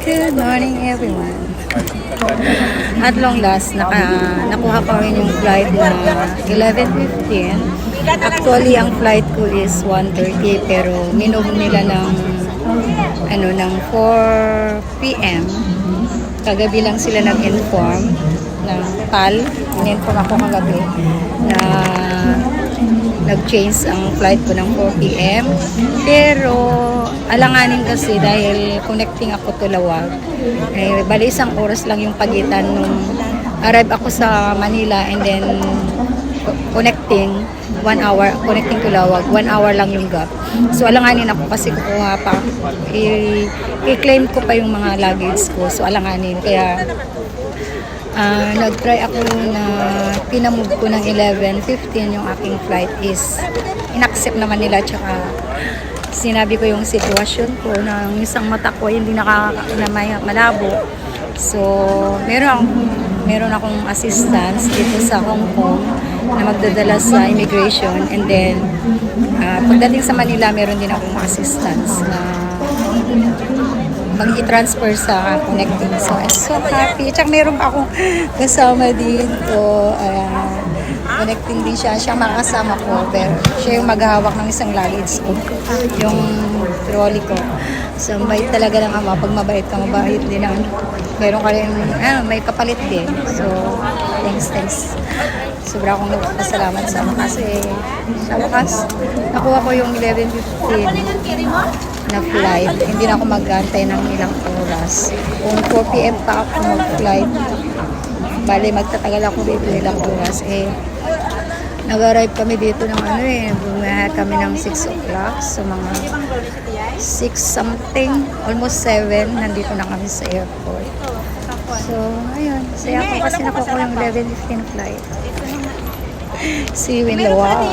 Good morning everyone. At long last, nakuha ko rin yung flight na 11:15. Actually, ang flight ko is 1:30 pero minove nila ng 4 p.m. Kagabi lang sila nag-inform ng TAL. In-inform ako kagabi na nag-change ang flight ko ng 4 p.m. Pero alanganin kasi dahil connecting ako to Lawag. Bali isang oras lang yung pagitan nung arrive ako sa Manila and then connecting 1 hour, connecting to Lawag, 1 hour lang yung gap. So alanganin ako kasi kukuha pa, i-claim ko pa yung mga luggage ko. So alanganin, kaya nag-try ako na pinamove ko ng 11:15 yung aking flight is inaccept naman nila, tsaka sinabi ko yung sitwasyon ko ng isang mata ko hindi malabo. So meron akong assistance dito sa Hong Kong na magdadala sa immigration, and then pagdating sa Manila meron din akong assistance na mag-i-transfer sa connecting. So, I'm so happy. Tsaka meron pa akong kasama dito. Connecting din siya. Siya makasama ko. Pero siya yung maghahawak ng isang luggage ko. Yung trolley ko. So, mabait talaga ng ama. Pag mabait ka, mabait din ang meron ka rin, may kapalit din. So, thanks. Sobra akong nagpapasalamat sa ama kasi sa wakas, nakuha ko yung 11:15 na flight. Hindi na ako mag-antay ng ilang oras. Kung 4 p.m. pa ako mag-flight, bali magtatagal ako dito ilang oras. Nag-arrive kami dito ng bumiyahe kami ng 6 o'clock. So mga 6 something, almost 7, nandito na kami sa airport. So, ayun. Saya ko kasi nakuha ko yung 11:15 flight. See you in Lawag.